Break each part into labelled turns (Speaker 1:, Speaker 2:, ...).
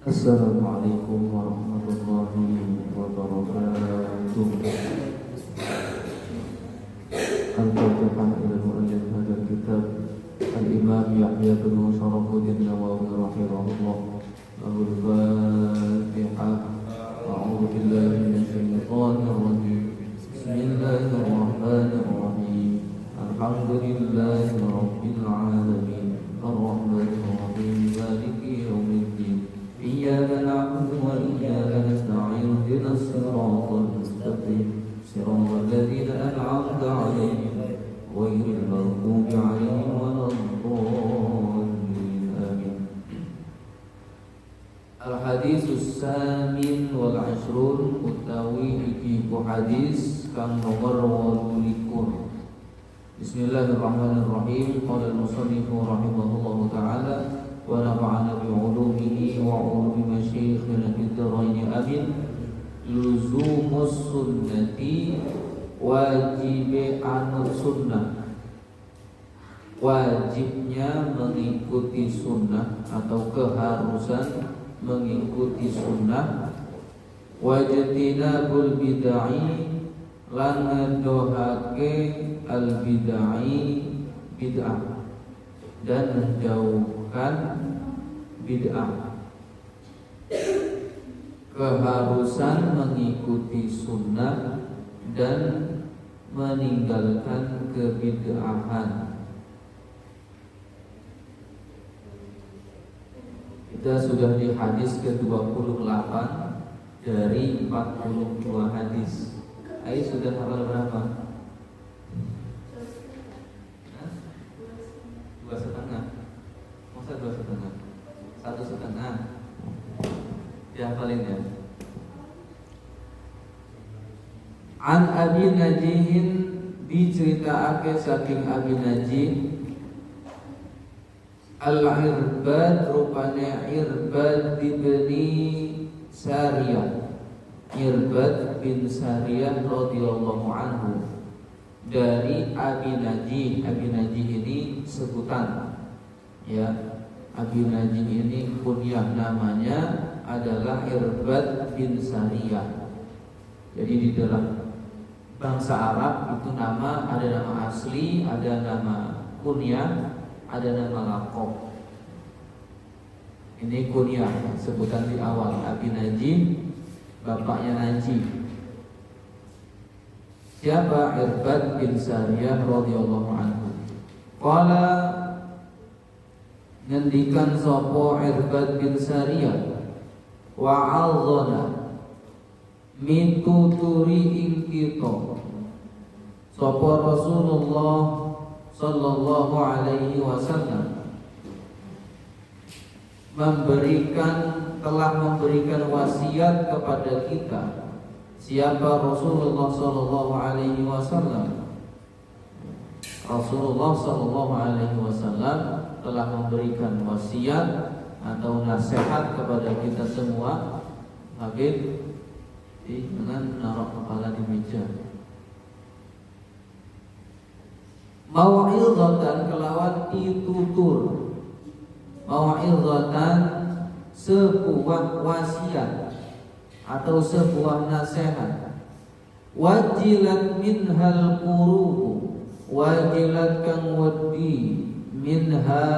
Speaker 1: Assalamualaikum warahmatullahi wabarakatuh. Al-Fatihah ila mu'allif hadzal kitab Al-Imam Yahya bin Syarafuddin Nawawi rahimahullah. Al-Fatihah. A'udzu billahi minasyaitonir rajim. Bismillahirrahmanirrahim. Alhamdulillahi rabbil alamin. Ar-Rahmanir Rahim. Maliki yaumiddin. إياك نعبد وإياك نستعين اهدنا الصراط المستقيم صراط الذين أنعمت عليهم غير المغضوب عليهم ولا الضالين آمين. الحديث الثامن والعشرون utawi iki ku hadis kang nomor 28. Bismillahirrahmanirrahim. Qala al-musannif rahimahullahu taala wa nafa'ana bi 'ulumihi wa 'ulumi masyayikhina fid dharain amin. Luzumus sunnati, wajib anut sunnah, wajibnya mengikuti sunnah atau keharusan mengikuti sunnah. Wajtinabul bid'ah, lan ngedohake al bid'ah, bid'ah, dan menjauhkan bid'ah. Keharusan mengikuti sunnah dan meninggalkan kebid'ahan. Kita sudah di hadis ke-28 dari 42 hadis. Ayo sudah hafal berapa? 2,5. Masa 2,5? 1,5. Dihafalin ya. An Abi Najihin, diceritakake saking Abi Najih, Al-Irbad, rupane Irbad bin Sariyah, Irbad bin Sariyah radhiyallahu anhu, dari Abi Najih. Abi Najih ini sebutan, ya. Abi Najih ini kunyah, namanya adalah Irbad bin Sariyah. Jadi di dalam bangsa Arab itu nama, ada nama asli, ada nama kunyah, ada nama laqab. Ini kunyah, sebutan di awal. Abi Najih, bapaknya Najih. Siapa? Irbad bin Sariyah radhiyallahu anhu. Qala, ngendikan sapa Irbad bin Sariyah, wa'adzana, mituturi ing kita sapa Rasulullah sallallahu alaihi wasallam, telah memberikan wasiat kepada kita. Siapa? Rasulullah sallallahu alaihi wasallam. Rasulullah sallallahu alaihi wasallam telah memberikan wasiat atau nasihat kepada kita semua. Habib, dengan menaruh kepala di meja. Mau'izatan, kelawan pitutur. Mau'izatan, sebuah wasiat atau sebuah nasihat. Wajilat minhal qulubu, wajilat kang wedi minha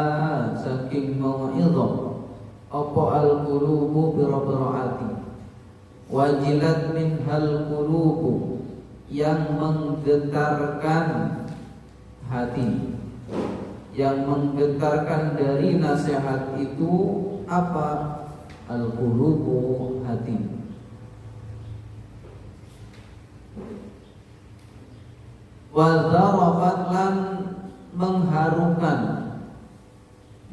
Speaker 1: saking mau'izah apa al-qulubu biro-biro hati. Wajilat minhal qulubu, yang menggetarkan hati. Yang menggetarkan dari nasihat itu apa? Al-qulubu, hati. Wa zarafat, lan mengharukan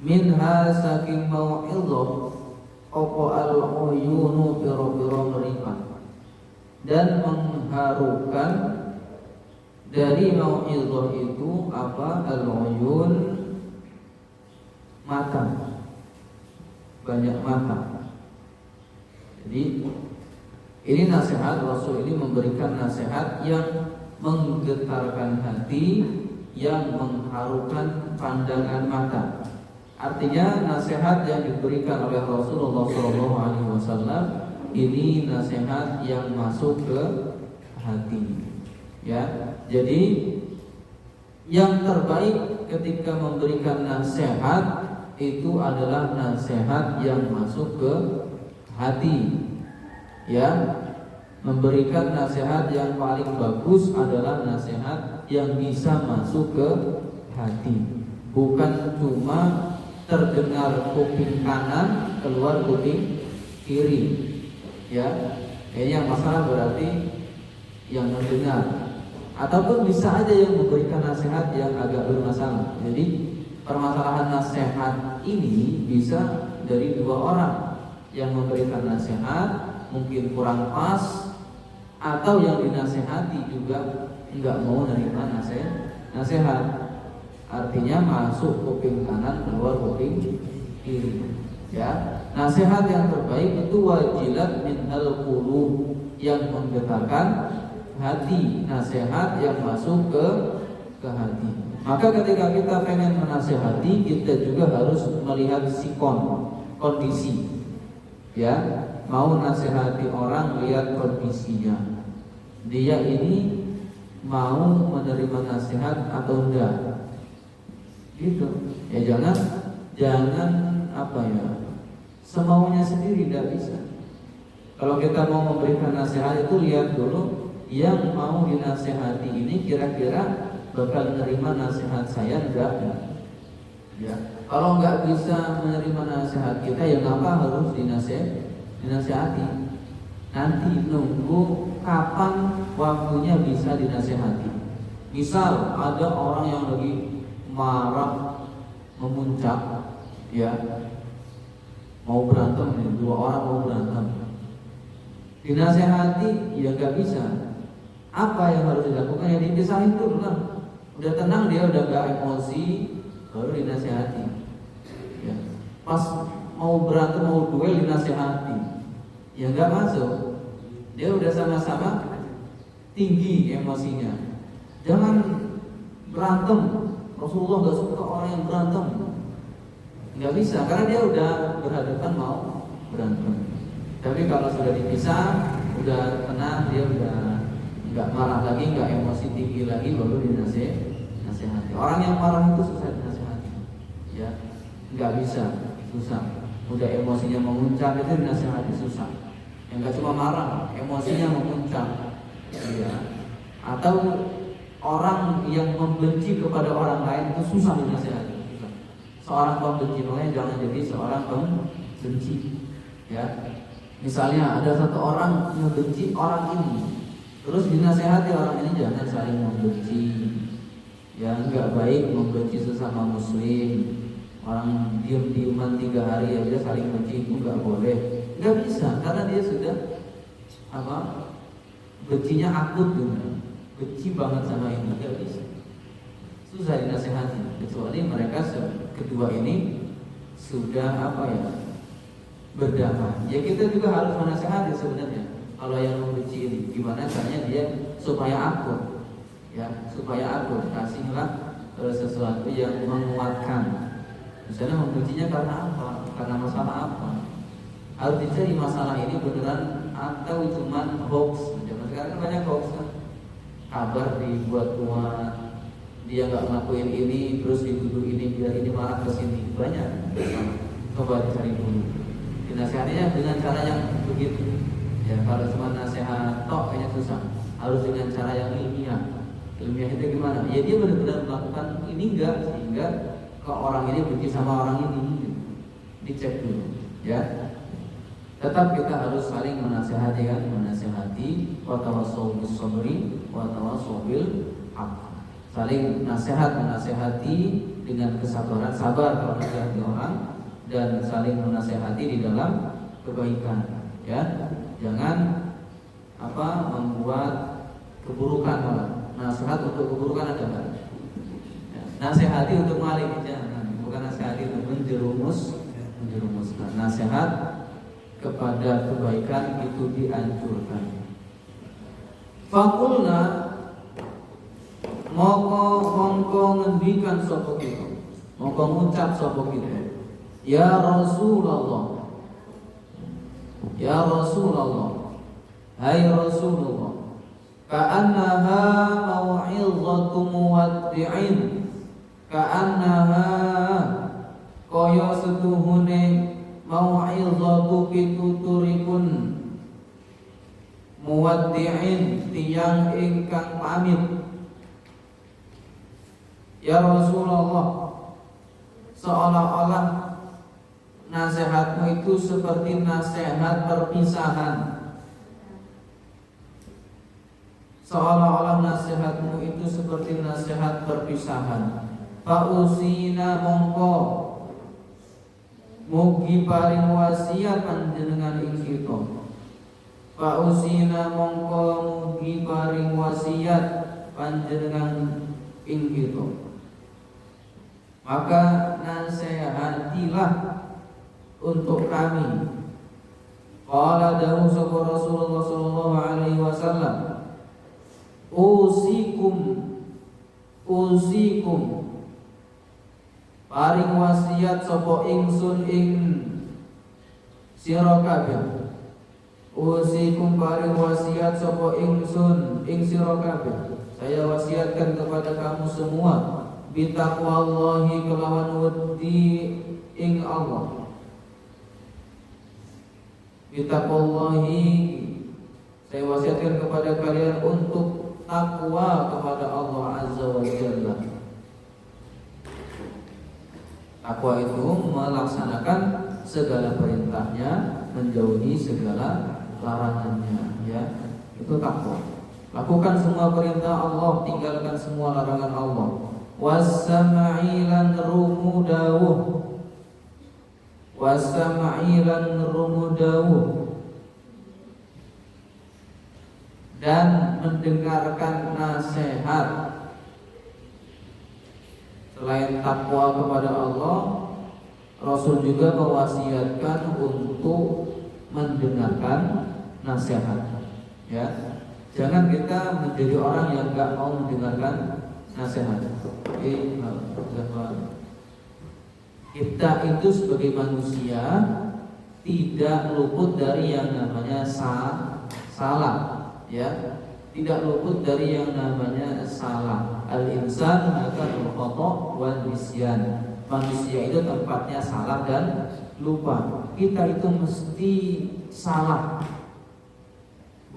Speaker 1: minha saking mau'izah apa al-uyunu, biro-biro meripat, dan mengharukan dari mau'izah itu apa? Al-uyun, mata, banyak mata. Jadi ini nasihat Rasul, ini memberikan nasihat yang menggetarkan hati, yang mengharukan pandangan mata. Artinya nasihat yang diberikan oleh Rasulullah SAW ini nasihat yang masuk ke hati. Ya, jadi yang terbaik ketika memberikan nasihat itu adalah nasihat yang masuk ke hati. Ya, memberikan nasihat yang paling bagus adalah nasihat yang bisa masuk ke hati, bukan cuma terdengar kuping kanan keluar kuping kiri. Ya, kayaknya masalah berarti yang mendengar. Ataupun bisa aja yang memberikan nasihat yang agak bermasalah. Jadi permasalahan nasihat ini bisa dari dua orang. Yang memberikan nasihat mungkin kurang pas, atau yang dinasehati juga enggak mau menerima nasihat. Artinya masuk kuping kanan keluar kuping kiri. Ya, nasihat yang terbaik itu wajilat minal qulub, yang menggetarkan hati, nasihat yang masuk ke hati. Maka ketika kita pengen menasehati, kita juga harus melihat sikon, kondisi. Ya, mau nasihati orang, lihat kondisinya. Dia ini mau menerima nasihat atau enggak? Gitu. Ya jangan apa ya, semaunya sendiri, tidak bisa. Kalau kita mau memberikan nasihat itu lihat dulu yang mau dinasehati ini kira-kira bakal menerima nasihat saya enggak? Ya. Kalau enggak bisa menerima nasihat kita, ya ngapa harus dinasehati? Nanti nunggu kapan waktunya bisa dinasehati. Misal ada orang yang lagi marah memuncak, ya, mau berantem nih, dua orang mau berantem. Dinasehati ya nggak bisa. Apa yang harus dilakukan? Ya dipisahin dulu lah. Udah tenang dia, udah nggak emosi, baru dinasehati. Ya. Pas mau berantem, mau duel, dinasehati, ya nggak masuk. Dia udah sama-sama tinggi emosinya. Jangan berantem. Rasulullah nggak suka orang yang berantem. Nggak bisa, karena dia udah berhadapan mau berantem. Tapi kalau sudah dipisah, udah tenang, dia udah nggak marah lagi, nggak emosi tinggi lagi, baru dinasehati. Orang yang marah itu susah dinasehati, ya, nggak bisa, susah. Udah emosinya memuncak itu dinasehati susah. Yang nggak cuma marah, emosinya memuncak, ya. Atau orang yang membenci kepada orang lain itu susah dinasehati. Seorang pembenci, makanya jangan jadi seorang pembenci, ya. Misalnya ada satu orang membenci orang ini, terus dinasehati orang ini jangan saling membenci. Ya, enggak baik membenci sesama muslim. Orang diam-diaman 3 hari aja saling benci itu enggak boleh. Enggak bisa, karena dia sudah bencinya akut gitu. Benci banget sama ini, enggak bisa. Susah dinasehati, kecuali mereka kedua ini sudah berdamai. Ya kita juga harus menasehati sebenarnya. Kalau yang membenci ini, gimana caranya dia supaya akur, ya, supaya akur. Kasihlah sesuatu yang menguatkan. Misalnya membencinya karena apa? Karena masalah apa? Harus dicari masalah ini beneran atau cuman hoax. Zaman sekarang banyak hoax kan? Kabar dibuat-buat, dia nggak ngelakuin ini, terus dituduh ini biar ini marah ke sini. Banyak. Coba dicari dulu. Dinasihatinya dengan cara yang begitu. Ya, kalau cuma nasihat tok kayaknya susah. Harus dengan cara yang ilmiah. Ilmiah itu gimana? Ya dia benar-benar melakukan ini enggak, sehingga kok orang ini benci sama orang ini. Dicek dulu, ya. Tetap kita harus saling menasihati kan, menasihati wa tawassaw bis sabri wa tawassaw bil haqq. Saling nasihat, menasihati dengan kesabaran, sabar kalau menasihati orang, dan saling menasihati di dalam kebaikan, ya. Jangan membuat keburukan malah. Nasihat untuk keburukan ada enggak? Ya. Nasihati untuk maling, jangan. Bukan nasihati untuk menjerumuskan. Nasihat kepada kebaikan itu dianjurkan. Fakulna mongko ngendikan sapa kita, mongko ngucap sapa kita. Ya Rasulullah, ya Rasulullah, hai Rasulullah, ka'annaha mau'izatu muwaddi'in, ka'annaha kaya setuhune mau'izatu pituturipun muwaddi'in tiyang ingkang pamit. Ya Rasulullah, seolah-olah nasihatmu itu seperti nasihat perpisahan. Seolah-olah nasihatmu itu seperti nasihat perpisahan. Fausina mongko mugi paring wasiat panjenengan ing kita. Fausina mongko mugi paring wasiat panjenengan ing kita. Maka nasihatilah untuk kami. Qala dawu sapa Rasulullah sallallahu alaihi wasallam, usikum paring wasiat sapa ingsun ing sira kabeh. Usikum paring wasiat sapa ingsun ing sira kabeh. Saya wasiatkan kepada kamu semua bitaqwallahi kelawan wedi ing Allah. Bitaqwallahi, saya wasiatkan kepada kalian untuk takwa kepada Allah Azza wa Jalla. Takwa itu melaksanakan segala perintahnya, menjauhi segala larangannya, ya. Itu takwa. Lakukan semua perintah Allah, tinggalkan semua larangan Allah. Was-sam'i lan rumudawuh, wasama'ilan rumudawuh, dan mendengarkan nasihat. Selain takwa kepada Allah, Rasul juga mewasiatkan untuk mendengarkan nasihat. Ya, jangan kita menjadi orang yang enggak mau mendengarkan nasihat. Kita itu sebagai manusia tidak luput dari yang namanya salah, ya. Tidak luput dari yang namanya salah. Al-insan akan khata' wal nisyan. Manusia itu tempatnya salah dan lupa. Kita itu mesti salah,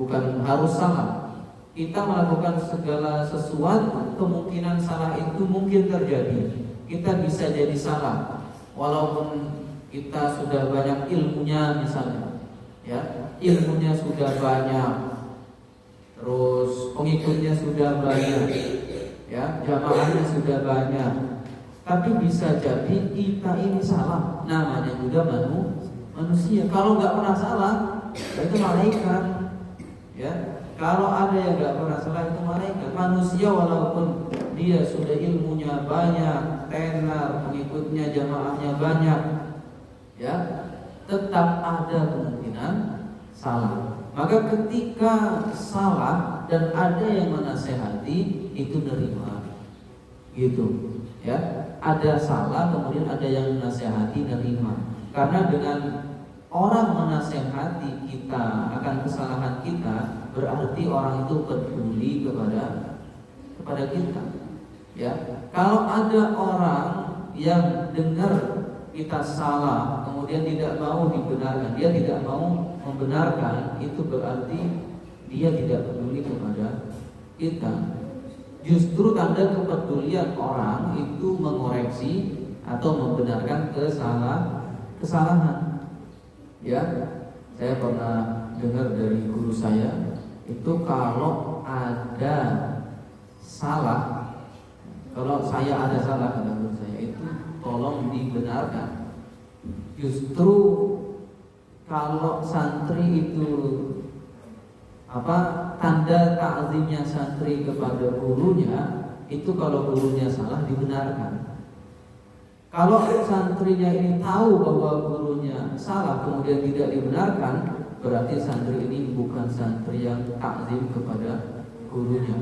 Speaker 1: bukan harus salah. Kita melakukan segala sesuatu, kemungkinan salah itu mungkin terjadi. Kita bisa jadi salah, walaupun kita sudah banyak ilmunya misalnya, ya, ilmunya sudah banyak, terus pengikutnya sudah banyak, ya, jamaahnya sudah banyak, tapi bisa jadi kita ini salah. Namanya juga manusia. Kalau nggak pernah salah, itu malaikat, ya. Kalau ada yang nggak pernah salah, itu malaikat. Manusia walaupun dia sudah ilmunya banyak, tenar, pengikutnya, jamaahnya banyak, ya, tetap ada kemungkinan salah. Maka ketika salah dan ada yang menasehati, itu nerima, gitu, ya. Ada salah, kemudian ada yang menasehati, nerima. Karena dengan orang menasehati kita akan kesalahan kita, berarti orang itu peduli kepada kita, ya. Kalau ada orang yang dengar kita salah, kemudian tidak mau dibenarkan, dia tidak mau membenarkan, itu berarti dia tidak peduli kepada kita. Justru tanda kepedulian orang itu mengoreksi atau membenarkan kesalahan. Ya, saya pernah dengar dari guru saya, itu kalau ada salah, kalau saya ada salah, kata guru saya, itu tolong dibenarkan. Justru kalau santri itu tanda ta'zimnya santri kepada gurunya, itu kalau gurunya salah dibenarkan. Kalau santrinya ini tahu bahwa gurunya salah kemudian tidak dibenarkan, berarti santri ini bukan santri yang takzim kepada gurunya.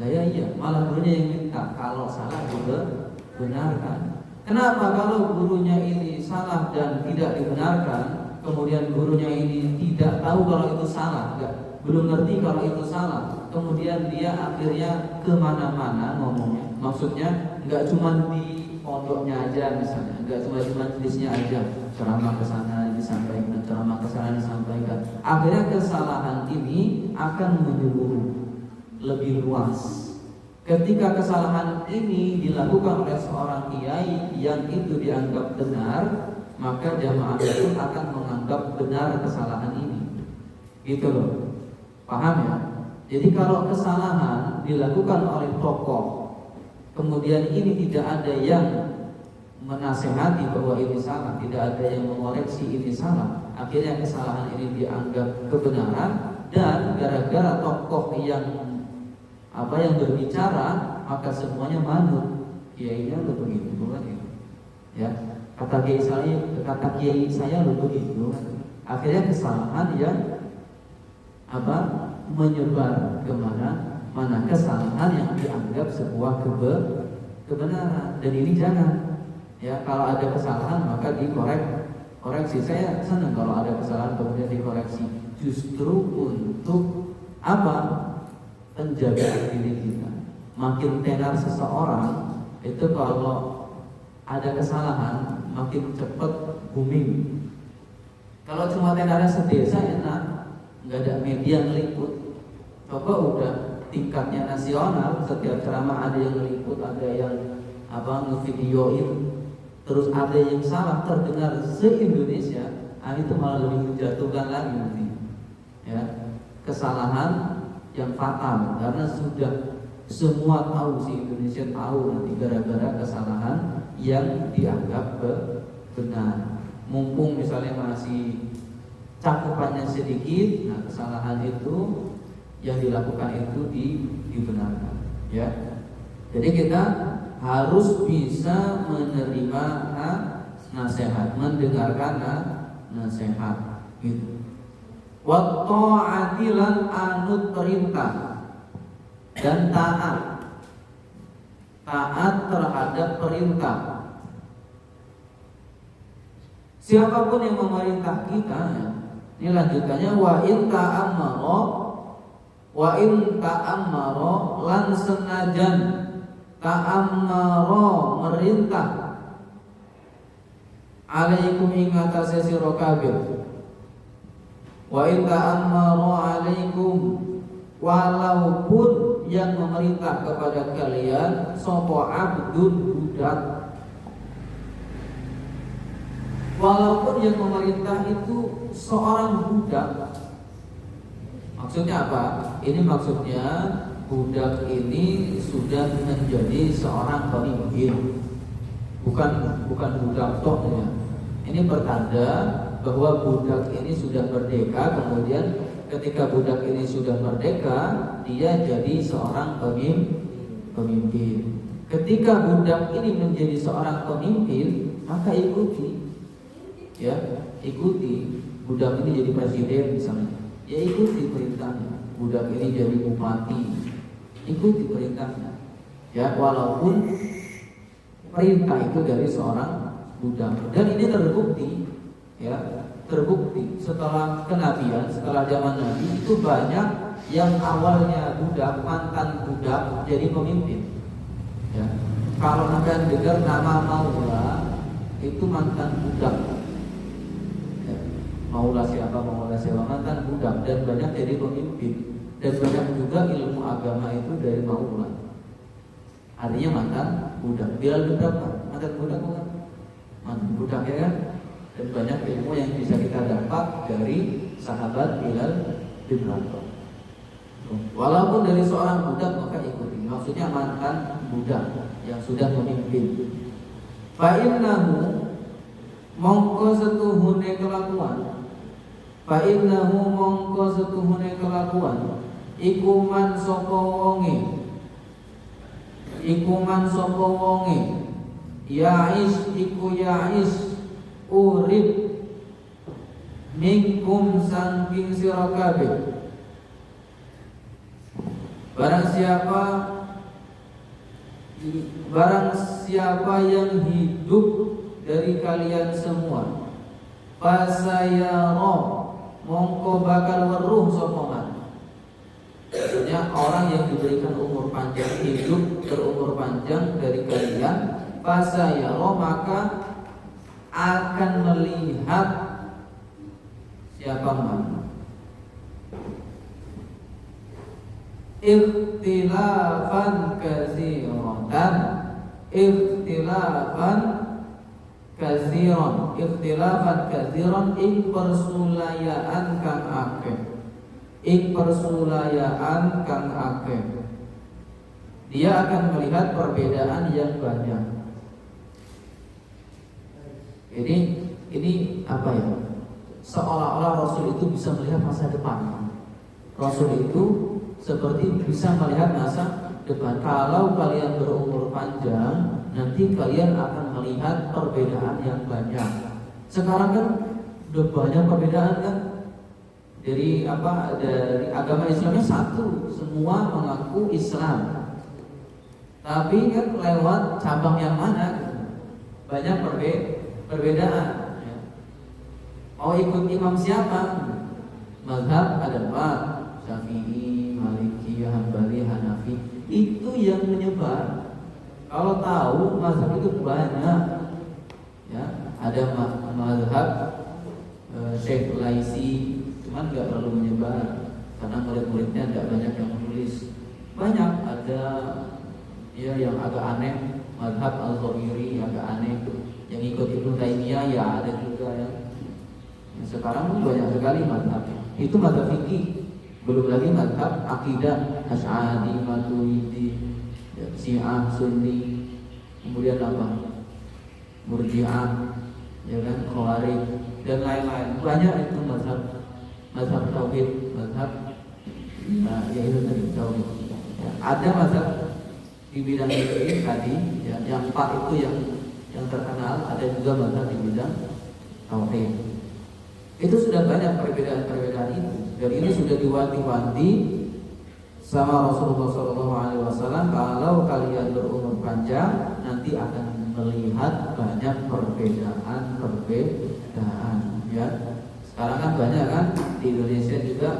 Speaker 1: Nah, iya, malah gurunya yang minta kalau salah juga benarkan. Kenapa? Kalau gurunya ini salah dan tidak dibenarkan, kemudian gurunya ini tidak tahu kalau itu salah, belum ngerti kalau itu salah, kemudian dia akhirnya kemana-mana ngomongnya. Maksudnya nggak cuma di pondoknya aja misalnya, nggak cuma di majelisnya aja, ceramah ke sana disampaikan, ceramah ke sana disampaikan. Akhirnya kesalahan ini akan menyeluruh lebih luas. Ketika kesalahan ini dilakukan oleh seorang kiai yang itu dianggap benar, maka jamaah pun akan menganggap benar kesalahan ini. Gitu loh. Paham ya? Jadi kalau kesalahan dilakukan oleh tokoh, kemudian ini tidak ada yang menasehati bahwa ini salah, tidak ada yang mengoreksi ini salah, akhirnya kesalahan ini dianggap kebenaran, dan gara-gara tokoh yang berbicara, maka semuanya manut. Kiainya lo begitu, bukan itu? Ya, kata kiai saya lo begitu. Akhirnya kesalahan yang menyebar kemana-mana, kesalahan yang dianggap sebuah kebenaran. Dan ini jangan. Ya, kalau ada kesalahan maka koreksi. Saya senang kalau ada kesalahan kemudian dikoreksi. Justru untuk penjagaan diri kita. Makin tenar seseorang itu kalau ada kesalahan makin cepat booming. Kalau cuma tenarnya sedesa enak, nggak ada media ngeliput. Coba udah tingkatnya nasional, setiap ceramah ada yang ngeliput, ada yang ngevideoin, terus ada yang salah terdengar se-Indonesia, itu malah lebih menjatuhkan lagi nanti. Ya, kesalahan yang fatal karena sudah semua tahu, si Indonesia tahu nanti gara-gara kesalahan yang dianggap benar. Mumpung misalnya masih cakupannya sedikit, nah kesalahan itu yang dilakukan itu dibenarkan. Ya, jadi kita harus bisa menerima nasihat, mendengarkan nasihat gitu. Wa ta'atilan anut perintah dan taat terhadap perintah. Siapapun yang memerintah kita, ini lanjutannya, wa in ta'ammara lan senajan ta'ammara merintah alaikum ing atase sira kabeh. Wa in ta'ammaru 'alaikum, walaupun yang memerintah kepada kalian sapa abdun budak. Walaupun yang memerintah itu seorang budak. Maksudnya apa? Ini maksudnya budak ini sudah menjadi seorang pemimpin. Bukan budak toh ya. Ini pertanda bahwa budak ini sudah merdeka. Kemudian ketika budak ini sudah merdeka, dia jadi seorang pemimpin. Ketika budak ini menjadi seorang pemimpin, maka ikuti. Ya, ikuti. Budak ini jadi presiden misalnya, ya ikuti perintahnya. Budak ini jadi bupati, ikuti perintahnya. Ya, walaupun perintah itu dari seorang budak. Dan ini terbukti. Ya, terbukti setelah kenabian, setelah zaman Nabi itu banyak yang awalnya budak, mantan budak jadi pemimpin. Ya, kalau kalian dengar nama Maula itu mantan budak. Ya, Maula siapa mantan budak, dan banyak jadi pemimpin. Dan banyak juga ilmu agama itu dari Maula. Artinya mantan budak. Bilal berapa? Mantan budak bukan? Mantan budak ya kan? Dan banyak ilmu yang bisa kita dapat dari sahabat Bilal bin Rabah. Walaupun dari seorang budak maka ikuti. Maksudnya mantan budak yang sudah memimpin. Fa innahu mongko setuhune kelakuan. Fa innahu mongko setuhune kelakuan. Iku man sapa wonge. Ya'is iku ya'is urip minkum saking sira kabeh. Barang siapa yang hidup dari kalian semua fasayara mongko bakal weruh sapa man. Maksudnya orang yang diberikan umur panjang, hidup berumur panjang dari kalian, fasayara maka akan melihat siapa man ikhtilafan katsiran, ikhtilafan katsiran ing persulayaan kang akeh, ing persulayaan kang akeh. Dia akan melihat perbedaan yang banyak. Ini apa ya? Seolah-olah Rasul itu bisa melihat masa depan. Rasul itu seperti bisa melihat masa depan. Kalau kalian berumur panjang, nanti kalian akan melihat perbedaan yang banyak. Sekarang kan udah banyak perbedaan kan. Dari agama Islamnya satu, semua mengaku Islam. Tapi kan lewat cabang yang mana banyak perbedaan. Mau ikut imam siapa? Mazhab ada 4, Syafi'i, Maliki, Hambali, Hanafi. Itu yang menyebar. Kalau tahu mazhab itu banyak, ya ada mazhab Syekh Laisi, cuman nggak terlalu menyebar karena murid-muridnya tidak banyak yang menulis. Banyak ada ya yang agak aneh, mazhab Al-Zahiri agak aneh, yang ikut Ibnu Taimiyah ya ada juga ya. Sekarang banyak sekali mazhab. Itu mazhab fikih, belum lagi mazhab akidah Asy'ari, Maturidi, Syiah, Sunni, kemudian apa? Murji'ah, ya kan, Khawarij dan lain-lain. Banyak itu mazhab tauhid, mazhab ya itu tadi tauhid. Ya, ada mazhab di bidang fikih tadi, ya, yang 4 itu yang terkenal. Ada juga mazhab di bidang tauhid. Itu sudah banyak perbedaan-perbedaan itu. Dan ini sudah diwanti-wanti sama Rasulullah SAW. Kalau kalian berumur panjang, nanti akan melihat banyak perbedaan. Ya, sekarang kan banyak kan di Indonesia juga,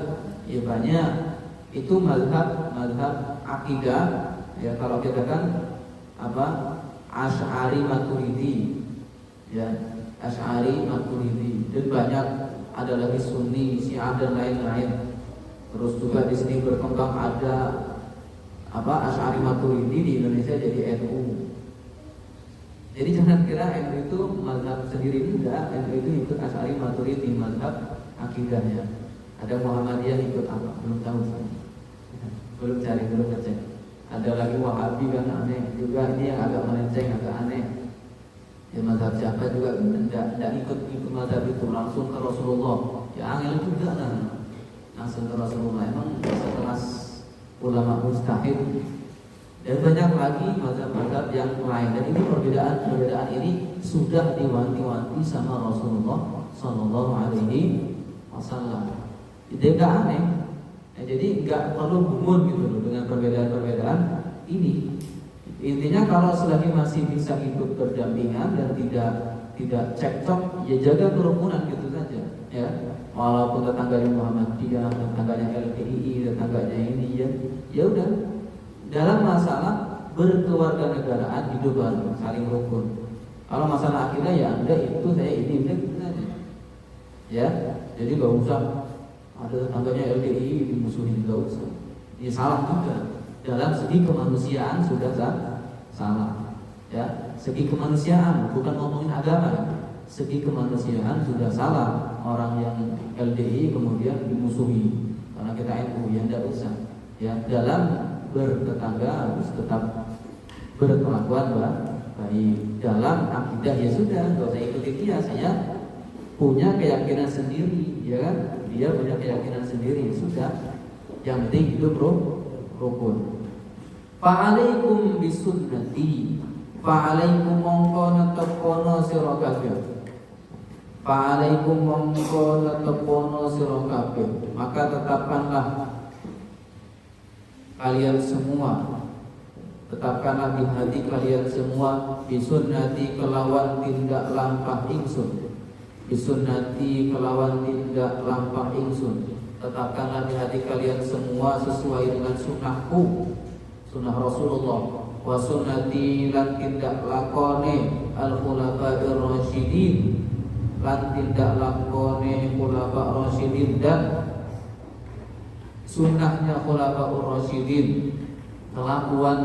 Speaker 1: ya banyak. Itu mazhab akidah. Ya kalau kita kan Asy'ari Maturidi, ya Asy'ari Maturidi, dan banyak ada lagi Sunni, Syiah dan lain-lain. Terus juga di sini berkembang ada Asy'ari Maturidi di Indonesia jadi NU. Jadi jangan kira NU itu mazhab sendiri, enggak. NU itu ikut Asy'ari Maturidi, mazhab akidahnya. Ada Muhammadiyah ikut apa? Belum tahu. Belum cari, belum ngecek. Ada lagi Wahabi kan aneh juga, ini yang agak melenceng, agak aneh. Ya mazhab siapa juga tidak ikut mazhab itu, langsung ke Rasulullah. Ya angel juga langsung ke Rasulullah. Emang sekelas ulama mustahid. Dan banyak lagi mazhab-mazhab yang lain. Dan ini perbedaan ini sudah diwanti-wanti sama Rasulullah Sallallahu Alaihi Wasallam. Jadi nggak aneh. Ya, jadi nggak perlu gumun gitu loh dengan perbedaan-perbedaan ini. Intinya kalau selagi masih bisa hidup berdampingan dan tidak cekcok, ya jaga kerukunan gitu saja. Ya, walaupun tetangganya Muhammadiyah, tetangganya LDI, tetangganya ini, ya udah. Dalam masalah berkewarganegaraan hidup bareng, saling rukun. Kalau masalah akidah ya Anda itu, saya ini, udah gitu saja. Ya, jadi nggak usah ada tetangganya LDI dimusuhin, nggak usah. Ini salah juga. Dalam segi kemanusiaan sudah salah, ya. Segi kemanusiaan, bukan ngomongin agama ya. Segi kemanusiaan sudah salah. Orang yang LDI kemudian dimusuhi karena kita NU, ya tidak usah. Ya, dalam bertetangga harus tetap berkelakuan baik. Dalam akidah ya sudah, nggak usah ikuti dia. Saya punya keyakinan sendiri, ya kan? Dia punya keyakinan sendiri, sudah. Yang penting hidup rukun. Fa'alaikum bisunnati, fa'alaikum mongko netepono sira kabeh. Fa'alaikum mongko netepono sira kabeh. Maka tetapkanlah kalian semua Tetapkanlah di hati kalian semua bisunnati kelawan tindak lampah ingsun. Bisunnati kelawan tindak lampah ingsun. Tetapkanlah di hati kalian semua sesuai dengan sunnahku, sunnah Rasulullah. Wa sunnati lan tindak lakone al-khulafa'ir rasyidin, lan tindak lakone khulafa' rasyidin dan sunnahnya khulafa'ur rasyidin, kelakuan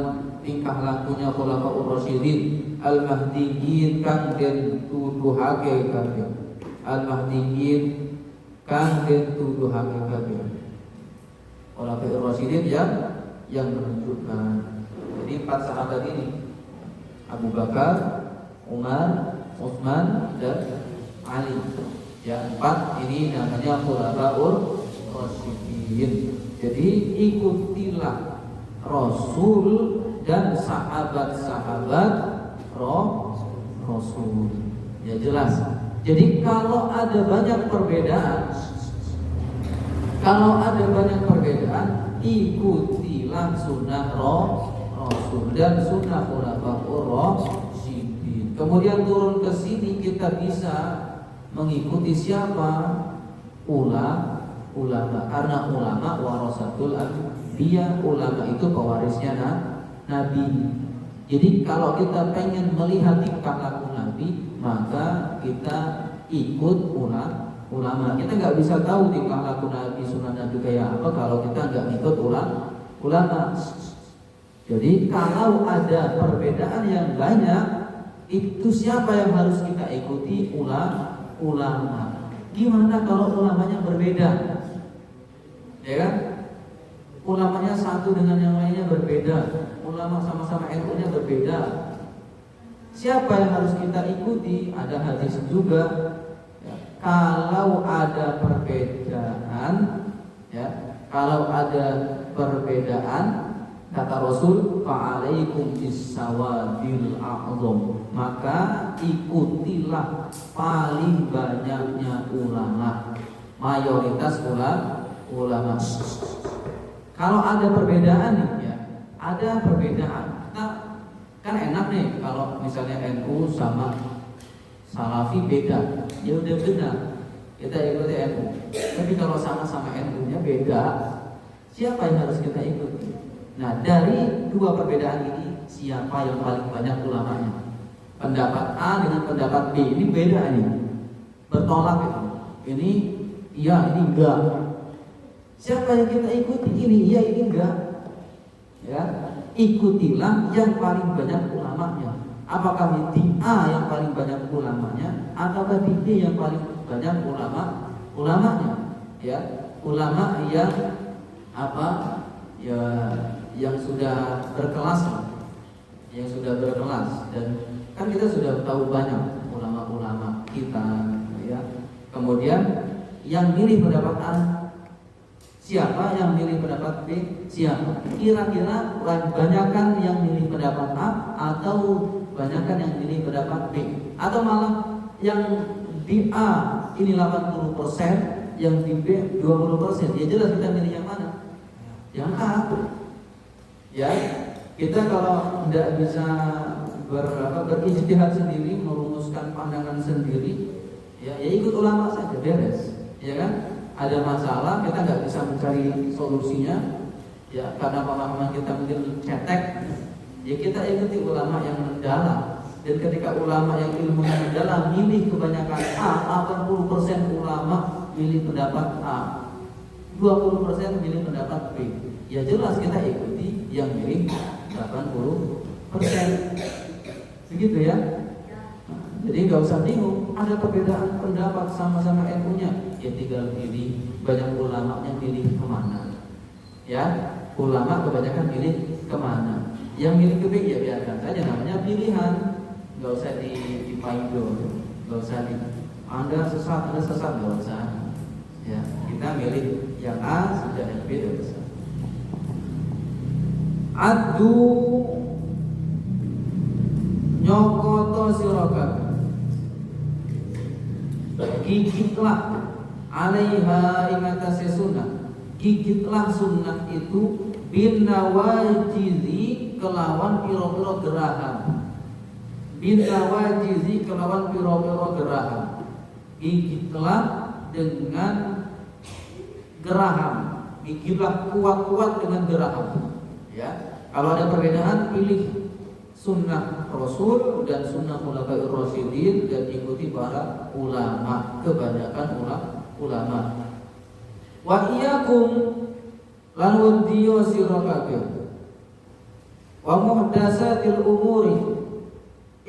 Speaker 1: tingkah lakunya khulafa'ur rasyidin, al-mahdiyyin kang den tuduhake kabeh, al-mahdiyyin kang den tuduhake kabeh. Khulafa'ur rasyidin yang menunjukkan. Jadi 4 sahabat ini, Abu Bakar, Umar, Utsman dan Ali. Yang 4 ini namanya khulafa'ur rasyidin. Jadi ikutilah Rasul dan sahabat-sahabat Rasul. Ya jelas. Jadi kalau ada banyak perbedaan, ikutilah sunnah Rasul dan sunnah khulafa'ur rasyidin. Kemudian turun ke sini kita bisa mengikuti siapa? Ulama. Karena ulama warasatul anbiya, ulama itu pewarisnya Nabi. Jadi kalau kita pengen melihat tingkah laku Nabi, maka kita ikut ulama. Kita nggak bisa tahu tingkah laku Nabi, sunnah Nabi kayak apa kalau kita nggak ikut ulama. Jadi kalau ada perbedaan yang banyak, itu siapa yang harus kita ikuti? Ulama. Gimana kalau ulamanya berbeda? Ya kan? Ulamanya satu dengan yang lainnya berbeda. Ulama sama-sama NU-nya berbeda. Siapa yang harus kita ikuti? Ada hadis juga. Ya, kalau ada perbedaan, kata Rasul, fa'alaikum bis-sawadil a'zam, maka ikutilah paling banyaknya ulama, mayoritas ulama. Kalau ada perbedaan nih ya, ada perbedaan. Kita kan enak nih kalau misalnya NU sama Salafi beda, ya udah benar, kita ikuti NU. Tapi kalau sama-sama NU-nya beda, siapa yang harus kita ikuti? Nah, dari dua perbedaan ini, siapa yang paling banyak ulamanya? Pendapat A dengan pendapat B ini beda nih, bertolak itu. Ini iya, ini enggak. Siapa yang kita ikuti? Ini iya, ini enggak. Ya, ikutilah yang paling banyak ulamanya. Apakah di A yang paling banyak ulamanya, ataukah di B yang paling banyak ulamanya? Ya, ulama yang apa? Ya, yang sudah berkelas, dan kan kita sudah tahu banyak ulama-ulama kita, ya. Kemudian yang milih pendapat A siapa, yang milih pendapat B siapa? Kira-kira banyakan yang milih pendapat A atau banyakan yang milih pendapat B? Atau malah yang di A ini 80%, yang di B 20%? Ya jelas kita milih yang mana? Yang A. Ya, kita kalau tidak bisa berijtihad sendiri, merumuskan pandangan sendiri, ya ikut ulama saja, beres. Ya kan? Ada masalah kita nggak bisa mencari solusinya, ya karena pemahaman kita mungkin cetek, ya kita ikuti ulama yang mendalam. Dan ketika ulama yang ilmunya mendalam milih kebanyakan A, 80% ulama milih pendapat A, 20% milih pendapat B, ya jelas kita ikuti yang milih 80%. Begitu ya. Jadi nggak usah bingung, ada perbedaan pendapat sama-sama NU-nya, ya tinggal pilih, banyak ulama yang pilih kemana. Ya, ulama kebanyakan pilih kemana. Yang milih ke B ya biarkan saja, namanya pilihan, nggak usah dipaido, nggak usah Anda sesat, nggak usah. Ya, kita milih yang A sudah, yang B sudah besar. Adu nyokoto sirokat, gigitlah alaiha ingatasi sunnah, gigitlah sunnah itu bin nawajizi kelawan piro-piro geraham. Binawajizi kelawan piro-piro geraham. Gigitlah dengan geraham. Gigitlah kuat-kuat dengan geraham. Ya, kalau ada perbedaan pilih sunnah Rasul dan sunnah Khulafaur Rasyidin dan ikuti para ulama, kebanyakan ulama. Wa iyyakum lan wadiyo sira kabeh wa muhdatsatil umuri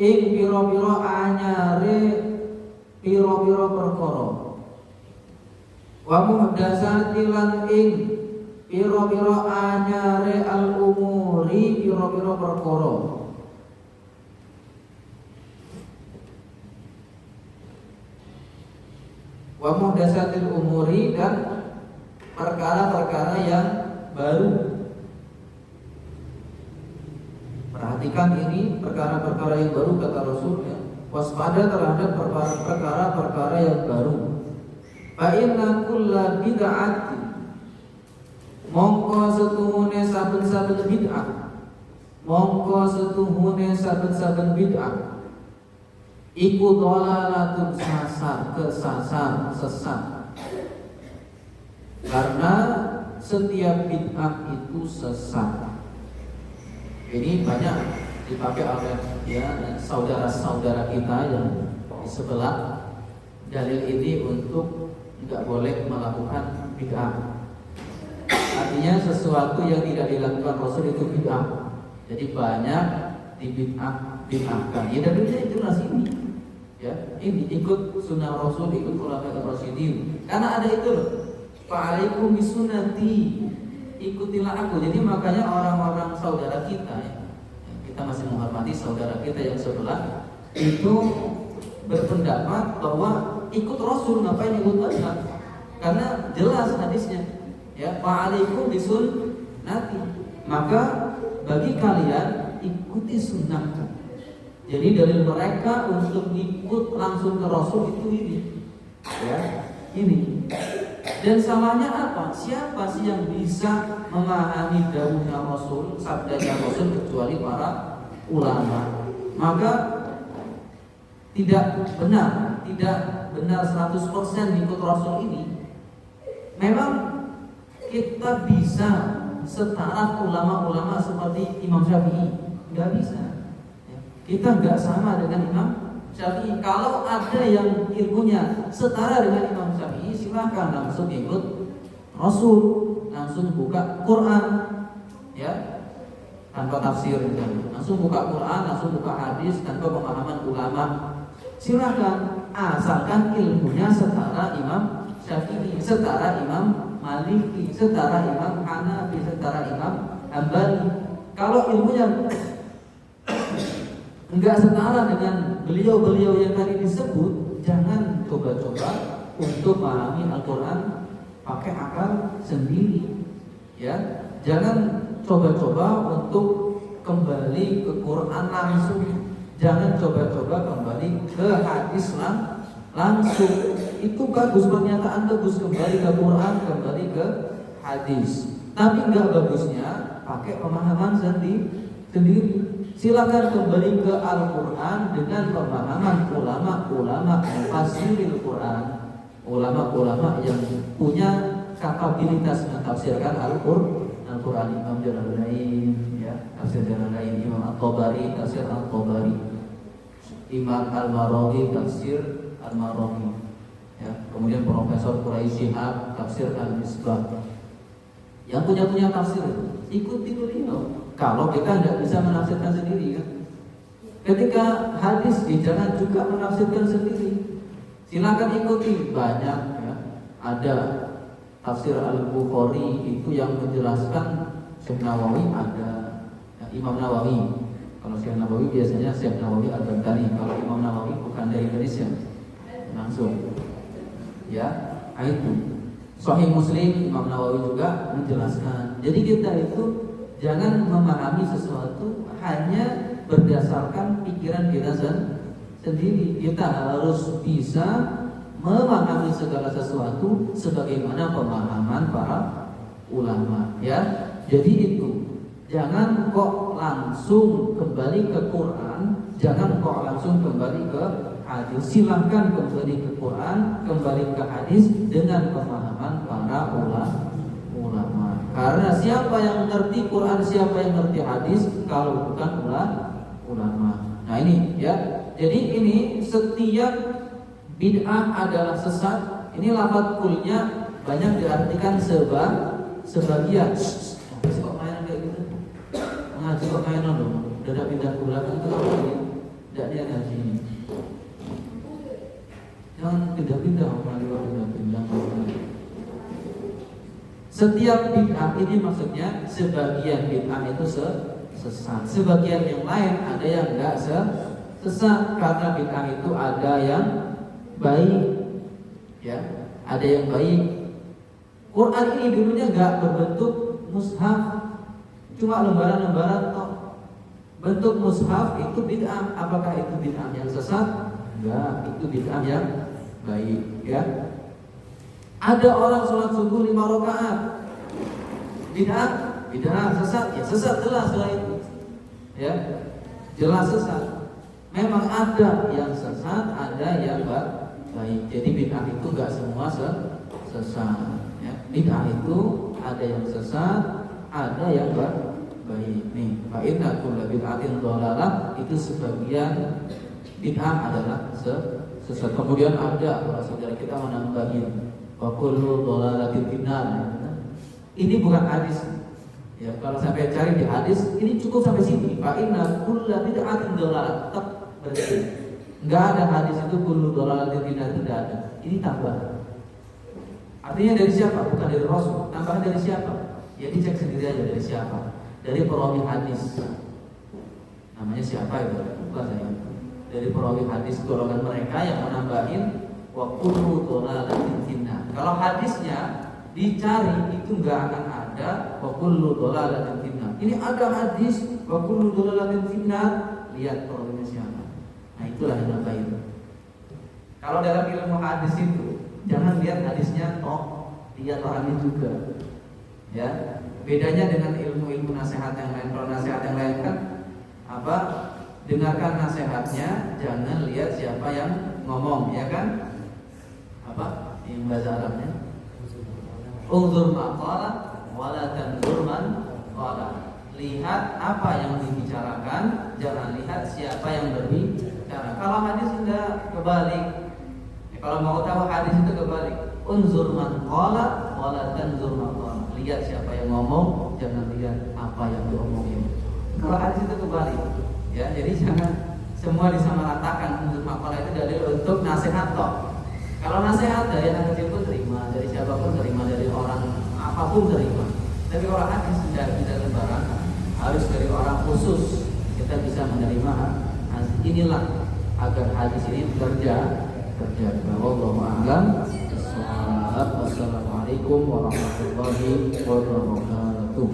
Speaker 1: ing pira-pira anyare pira-pira perkara. Wa muhdatsatil lan ing pira-pira anyare al umuri pira-pira perkara. Wa muhdatsatil umuri dan perkara-perkara yang baru. Perhatikan ini perkara-perkara yang baru kata Rasul ya. Waspada terhadap perkara-perkara yang baru. Fa inna kulla bid'ati mongko setuhune saben-saben bid'ah. Mongko setuhune saben-saben bid'ah. Iku dhalalatun kesasar, sesat. Karena setiap bid'ah itu sesat. Ini banyak dipakai oleh ya saudara-saudara kita yang di sebelah. Dalil ini untuk tidak boleh melakukan bid'ah. Artinya sesuatu yang tidak dilakukan Rasul itu bid'ah. Jadi banyak di bid'ahkan. Ya dalilnya jelas ini. Ya, ini ikut sunnah Rasul, ikut Khulafaur Rasyidin. Karena ada itu loh. Fa'alaikum bisunnati, ikutilah aku. Jadi makanya orang-orang saudara kita ya, kita masih menghormati saudara kita yang sebelah itu berpendapat bahwa ikut Rasul, ngapain ikut mazhab? Karena jelas hadisnya ya, fa'alaikum bisunnati, maka bagi kalian ikuti sunnahku. Jadi dalil mereka untuk ikut langsung ke Rasul itu ini ya, ini. Dan salahnya apa? Siapa sih yang bisa memahami dawuhnya Rasul, sabdanya Rasul kecuali para ulama? Maka tidak benar 100% ikut Rasul ini. Memang kita bisa setara ulama-ulama seperti Imam Syafi'i, nggak bisa. Kita nggak sama dengan Imam Syafi'i. Kalau ada yang ilmunya setara dengan Imam Syafi'i, silahkan langsung ikut Rasul, langsung buka Quran, ya, tanpa tafsir, langsung buka Quran, langsung buka hadis tanpa pemahaman ulama. Silahkan, asalkan ilmunya setara Imam Syafi'i, setara Imam Maliki, setara Imam Hanafi, setara Imam Hambali. Kalau ilmunya enggak setara dengan beliau-beliau yang tadi disebut, jangan coba-coba untuk memahami Al-Quran pakai akal sendiri. Ya, jangan coba-coba untuk kembali ke Quran langsung. Jangan coba-coba kembali ke hadis langsung. Itu bagus, pernyataan bagus, kembali ke Quran, kembali ke hadis. Tapi enggak bagusnya pakai pemahaman sendiri. Silakan kembali ke Al-Quran dengan pemahaman ulama-ulama mufassiril Quran, ulama-ulama yang punya kapabilitas mentafsirkan Al-Quran. Imam Jalalain, ya, tafsir Jalalain, Imam At-Tabari, tafsir At-Tabari, Imam Al-Marawi, tafsir Al-Marawi, ya. Kemudian Profesor Quraisy Shihab, tafsir Al-Misbah. Yang punya tafsir ikuti beliau. Kalau kita tidak bisa menafsirkan sendiri kan? Ketika hadis jangan juga menafsirkan sendiri. Silakan ikuti, banyak ya. Ada tafsir Al-Bukhari itu yang menjelaskan Syekh Nawawi, ada ya, Imam Nawawi. Kalau Syekh Nawawi biasanya Syekh Nawawi Al-Baghdadi. Kalau Imam Nawawi bukan dari Indonesia, langsung. Ya, itu. Sahih Muslim Imam Nawawi juga menjelaskan. Jadi kita itu jangan memahami sesuatu hanya berdasarkan pikiran kita sendiri. Kita harus bisa memahami segala sesuatu sebagaimana pemahaman para ulama. Ya, jadi itu. Jangan kok langsung kembali ke Quran, jangan kok langsung kembali ke hadis. Silahkan kembali ke Quran, kembali ke hadis dengan pemahaman para ulama. Karena siapa yang mengerti Quran, siapa yang mengerti hadis kalau bukan ulama. Nah ini ya. Jadi ini setiap bid'ah adalah sesat. Ini lafaz kulnya banyak diartikan sebagian. Kok mainan kayak gitu? Ngaji kok mainan dong. Udah pindah ke belakang itu apa ini? Tidak dia ngaji ini. Jangan pindah-pindah, pindah-pindah. Setiap bid'ah ini maksudnya sebagian bid'ah itu sesat. Sebagian yang lain ada yang enggak sesat, karena bid'ah itu ada yang baik. Ya, ada yang baik. Quran ini dulunya enggak berbentuk mushaf, cuma lembaran-lembaran toh. Bentuk mushaf itu bid'ah. Apakah itu bid'ah yang sesat? Enggak, itu bid'ah yang baik, ya. Ada orang sholat subuh 5 rakaat. Bid'ah sesat, ya sesat jelas lah itu. Ya. Jelas sesat. Memang ada yang sesat, ada yang baik. Jadi bid'ah itu enggak semua sesat, ya. Bid'ah itu ada yang sesat, ada yang baik. Nih, fa inna kullu bid'atin dhalalah, itu sebagian bid'ah adalah sesat. Kemudian ada para saudara kita menambahin wa kullu dhalalatin finnar. Ini bukan hadis. Ya, kalau sampai cari di hadis, ini cukup sampai sini. Fa inna kullu bid'atin dhalalah. Tetap berarti enggak ada hadis itu kullu dhalalatin finnar, tidak ada. Ini tambah. Artinya dari siapa? Bukan dari Rasul. Tambahan dari siapa? Ya dicek sendiri aja dari siapa. Dari perawi hadis. Namanya siapa itu? Bukan saya. Dari perawi hadis golongan mereka yang menambahin wa kullu dhalalatin finnar. Kalau hadisnya dicari itu enggak akan ada wa kullu dhalalatin finnar. Ini ada hadis wa kullu dhalalatin finnar, lihat perawinya siapa. Nah, itulah yang nambahin. Kalau dalam ilmu hadis itu jangan lihat hadisnya toh, lihat orangnya juga. Ya, bedanya dengan ilmu-ilmu nasihat yang lain. Kalau nasihat yang lain kan apa? Dengarkan nasihatnya, jangan lihat siapa yang ngomong, ya kan? Apa? Yang bahasa Arabnya? Unzur ma qala wa la tanzur man qala. Lihat apa yang dibicarakan, jangan lihat siapa yang berbicara. Kalau hadis sudah kebalik. Kalau mau tahu hadis itu kebalik. Unzur man qala wa la tanzur ma qala. Lihat siapa yang ngomong, jangan lihat apa yang diomongin. Kalau hadis itu kebalik. Ya, jadi jangan semua disamaratakan. Unzur ma qala itu dalil untuk nasihat toh. Kalau nasihat dari anak kecil pun terima, dari siapapun terima, dari orang apapun terima. Tapi kalau hadis sudah kita lembaran, harus dari orang khusus kita bisa menerima. Inilah agar hadis ini terjaga. Wallahu a'lam. Assalamualaikum warahmatullahi wabarakatuh.